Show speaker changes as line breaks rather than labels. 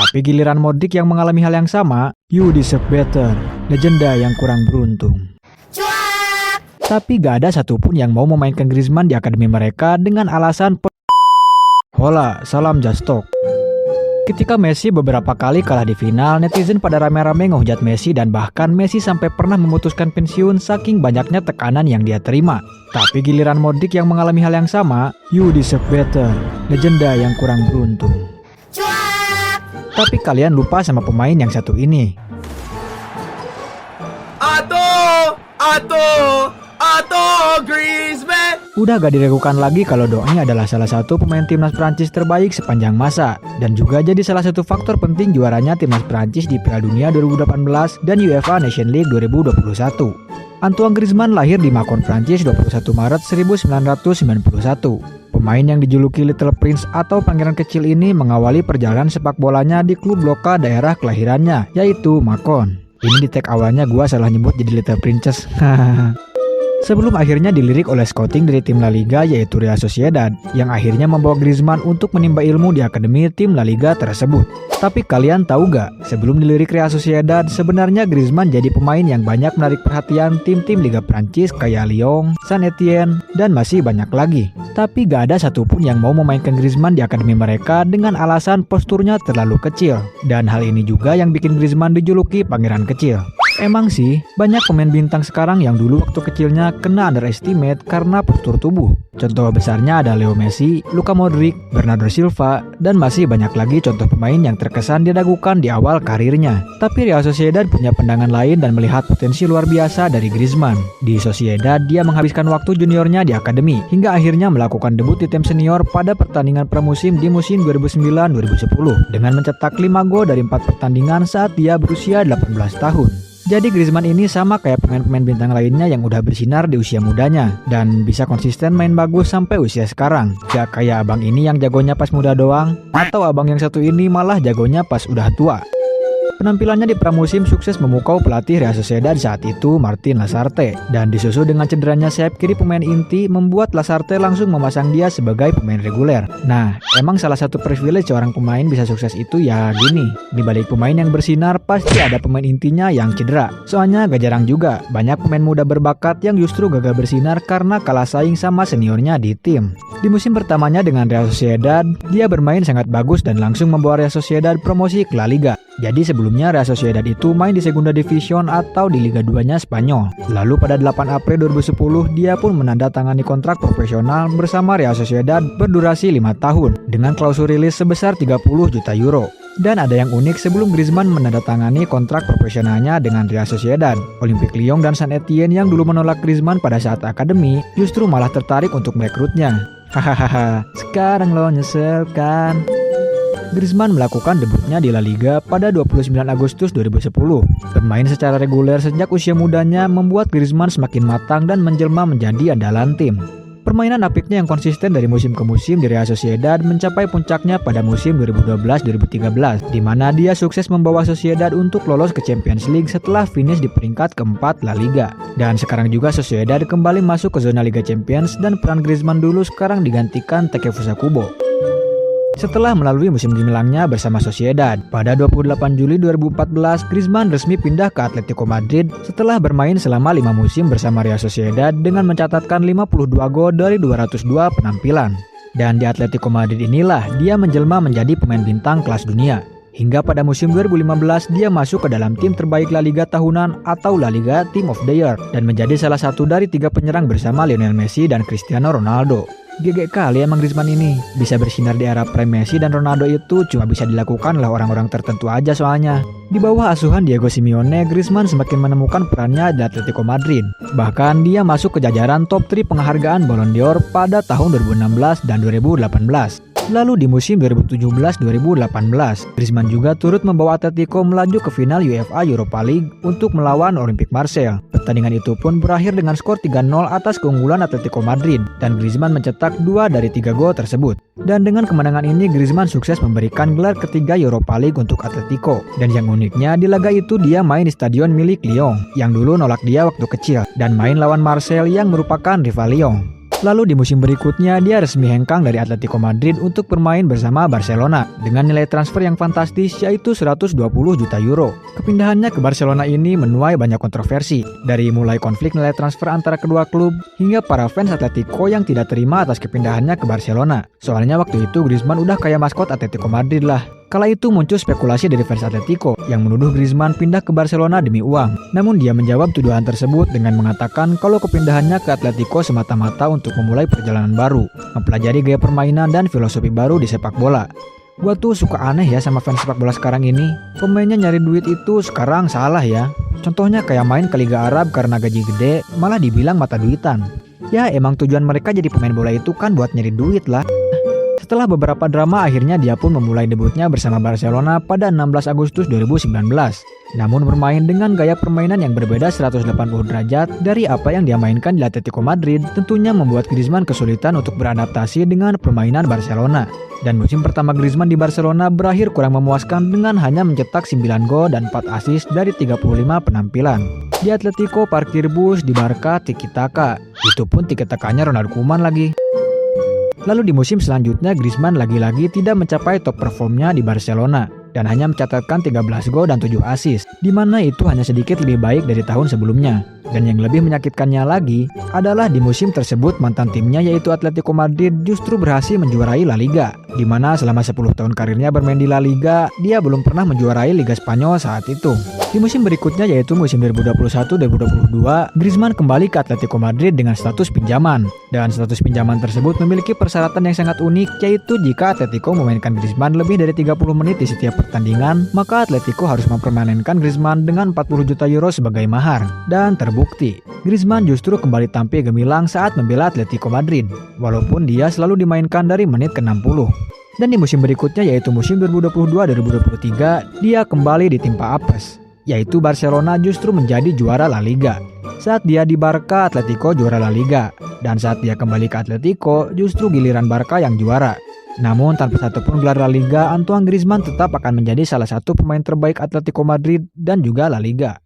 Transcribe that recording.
Tapi giliran Modric yang mengalami hal yang sama, you deserve better, legenda yang kurang beruntung. Tapi gak ada satupun yang mau memainkan Griezmann di akademi mereka dengan alasan hola, salam just talk. Ketika Messi beberapa kali kalah di final, netizen pada rame-rame ngehujat Messi dan bahkan Messi sampai pernah memutuskan pensiun saking banyaknya tekanan yang dia terima. Tapi giliran Modric yang mengalami hal yang sama, you deserve better, legenda yang kurang beruntung. Tapi kalian lupa sama pemain yang satu ini. Atau Griezmann. Udah gak diragukan lagi kalau Doni adalah salah satu pemain timnas Prancis terbaik sepanjang masa dan juga jadi salah satu faktor penting juaranya timnas Prancis di Piala Dunia 2018 dan UEFA Nation League 2021. Antoine Griezmann lahir di Mâcon, Prancis 21 Maret 1991. Pemain yang dijuluki Little Prince atau pangeran kecil ini mengawali perjalanan sepak bolanya di klub lokal daerah kelahirannya, yaitu Mâcon. Ini di tag awalnya gua salah nyebut jadi Little Princess. Sebelum akhirnya dilirik oleh scouting dari tim La Liga yaitu Real Sociedad yang akhirnya membawa Griezmann untuk menimba ilmu di akademi tim La Liga tersebut. Tapi kalian tahu gak, sebelum dilirik Real Sociedad sebenarnya Griezmann jadi pemain yang banyak menarik perhatian tim-tim Liga Prancis kayak Lyon, Saint Etienne, dan masih banyak lagi. Tapi gak ada satupun yang mau memainkan Griezmann di akademi mereka dengan alasan posturnya terlalu kecil. Dan hal ini juga yang bikin Griezmann dijuluki pangeran kecil. Emang sih, banyak pemain bintang sekarang yang dulu waktu kecilnya kena underestimate karena postur tubuh. Contoh besarnya ada Leo Messi, Luka Modric, Bernardo Silva, dan masih banyak lagi contoh pemain yang terkesan diragukan di awal karirnya. Tapi Real Sociedad punya pandangan lain dan melihat potensi luar biasa dari Griezmann. Di Sociedad, dia menghabiskan waktu juniornya di akademi, hingga akhirnya melakukan debut di tim senior pada pertandingan pramusim di musim 2009-2010, dengan mencetak 5 gol dari 4 pertandingan saat dia berusia 18 tahun. Jadi Griezmann ini sama kayak pemain-pemain bintang lainnya yang udah bersinar di usia mudanya dan bisa konsisten main bagus sampai usia sekarang. Gak kayak abang ini yang jagonya pas muda doang, atau abang yang satu ini malah jagonya pas udah tua. Penampilannya di pramusim sukses memukau pelatih Real Sociedad saat itu, Martin Lasarte, dan disusul dengan cederanya sayap kiri pemain inti membuat Lasarte langsung memasang dia sebagai pemain reguler. Nah, emang salah satu privilege seorang pemain bisa sukses itu ya gini, di balik pemain yang bersinar pasti ada pemain intinya yang cedera. Soalnya gak jarang juga banyak pemain muda berbakat yang justru gagal bersinar karena kalah saing sama seniornya di tim. Di musim pertamanya dengan Real Sociedad, dia bermain sangat bagus dan langsung membawa Real Sociedad promosi ke La Liga. Jadi sebelumnya Real Sociedad itu main di Segunda Division atau di Liga 2-nya Spanyol. Lalu pada 8 April 2010 dia pun menandatangani kontrak profesional bersama Real Sociedad berdurasi 5 tahun dengan klausul rilis sebesar 30 juta euro. Dan ada yang unik, sebelum Griezmann menandatangani kontrak profesionalnya dengan Real Sociedad, Olympique Lyon dan Saint Etienne yang dulu menolak Griezmann pada saat akademi justru malah tertarik untuk merekrutnya. Hahaha, sekarang lo nyesel kan? Griezmann melakukan debutnya di La Liga pada 29 Agustus 2010. Bermain secara reguler sejak usia mudanya membuat Griezmann semakin matang dan menjelma menjadi andalan tim. Permainan apiknya yang konsisten dari musim ke musim di Real Sociedad mencapai puncaknya pada musim 2012-2013, di mana dia sukses membawa Sociedad untuk lolos ke Champions League setelah finish di peringkat keempat La Liga. Dan sekarang juga Sociedad kembali masuk ke zona Liga Champions dan peran Griezmann dulu sekarang digantikan Takefusa Kubo. Setelah melalui musim gemilangnya bersama Sociedad, pada 28 Juli 2014, Griezmann resmi pindah ke Atletico Madrid setelah bermain selama 5 musim bersama Real Sociedad dengan mencatatkan 52 gol dari 202 penampilan. Dan di Atletico Madrid inilah dia menjelma menjadi pemain bintang kelas dunia. Hingga pada musim 2015 dia masuk ke dalam tim terbaik La Liga tahunan atau La Liga Team of the Year dan menjadi salah satu dari 3 penyerang bersama Lionel Messi dan Cristiano Ronaldo. GG kali emang Griezmann ini, bisa bersinar di era prime Messi dan Ronaldo itu cuma bisa dilakukan oleh orang-orang tertentu aja soalnya. Di bawah asuhan Diego Simeone, Griezmann semakin menemukan perannya di Atletico Madrid. Bahkan dia masuk ke jajaran top 3 penghargaan Ballon d'Or pada tahun 2016 dan 2018. Lalu di musim 2017-2018, Griezmann juga turut membawa Atletico melaju ke final UEFA Europa League untuk melawan Olympique Marseille. Pertandingan itu pun berakhir dengan skor 3-0 atas keunggulan Atletico Madrid dan Griezmann mencetak 2 dari 3 gol tersebut. Dan dengan kemenangan ini Griezmann sukses memberikan gelar ketiga Europa League untuk Atletico. Dan yang uniknya di laga itu dia main di stadion milik Lyon yang dulu nolak dia waktu kecil dan main lawan Marseille yang merupakan rival Lyon. Lalu di musim berikutnya dia resmi hengkang dari Atletico Madrid untuk bermain bersama Barcelona dengan nilai transfer yang fantastis yaitu 120 juta euro. Kepindahannya ke Barcelona ini menuai banyak kontroversi, dari mulai konflik nilai transfer antara kedua klub hingga para fans Atletico yang tidak terima atas kepindahannya ke Barcelona. Soalnya waktu itu Griezmann udah kayak maskot Atletico Madrid lah. Kala itu muncul spekulasi dari fans Atletico yang menuduh Griezmann pindah ke Barcelona demi uang. Namun dia menjawab tuduhan tersebut dengan mengatakan kalau kepindahannya ke Atletico semata-mata untuk memulai perjalanan baru, mempelajari gaya permainan dan filosofi baru di sepak bola. Gua tuh suka aneh ya sama fans sepak bola sekarang ini. Pemainnya nyari duit itu sekarang salah ya. Contohnya kayak main ke Liga Arab karena gaji gede, malah dibilang mata duitan. Ya emang tujuan mereka jadi pemain bola itu kan buat nyari duit lah. Setelah beberapa drama, akhirnya dia pun memulai debutnya bersama Barcelona pada 16 Agustus 2019. Namun bermain dengan gaya permainan yang berbeda 180 derajat dari apa yang dia mainkan di Atletico Madrid, tentunya membuat Griezmann kesulitan untuk beradaptasi dengan permainan Barcelona. Dan musim pertama Griezmann di Barcelona berakhir kurang memuaskan dengan hanya mencetak 9 gol dan 4 assist dari 35 penampilan. Di Atletico parkir bus, di Barca tiki-taka. Itu pun tiki-takanya Ronald Koeman lagi. Lalu di musim selanjutnya Griezmann lagi-lagi tidak mencapai top performnya di Barcelona dan hanya mencatatkan 13 gol dan 7 assist, di mana itu hanya sedikit lebih baik dari tahun sebelumnya. Dan yang lebih menyakitkannya lagi adalah di musim tersebut mantan timnya yaitu Atletico Madrid justru berhasil menjuarai La Liga, di mana selama 10 tahun karirnya bermain di La Liga, dia belum pernah menjuarai Liga Spanyol saat itu. Di musim berikutnya yaitu musim 2021-2022, Griezmann kembali ke Atletico Madrid dengan status pinjaman. Dan status pinjaman tersebut memiliki persyaratan yang sangat unik, yaitu jika Atletico memainkan Griezmann lebih dari 30 menit di setiap pertandingan, maka Atletico harus mempermanenkan Griezmann dengan 40 juta euro sebagai mahar. Dan terbukti, Griezmann justru kembali tampil gemilang saat membela Atletico Madrid, walaupun dia selalu dimainkan dari menit ke-60. Dan di musim berikutnya yaitu musim 2022-2023, dia kembali ditimpa apes, yaitu Barcelona justru menjadi juara La Liga. Saat dia di Barca, Atletico juara La Liga. Dan saat dia kembali ke Atletico, justru giliran Barca yang juara. Namun tanpa satupun gelar La Liga, Antoine Griezmann tetap akan menjadi salah satu pemain terbaik Atletico Madrid dan juga La Liga.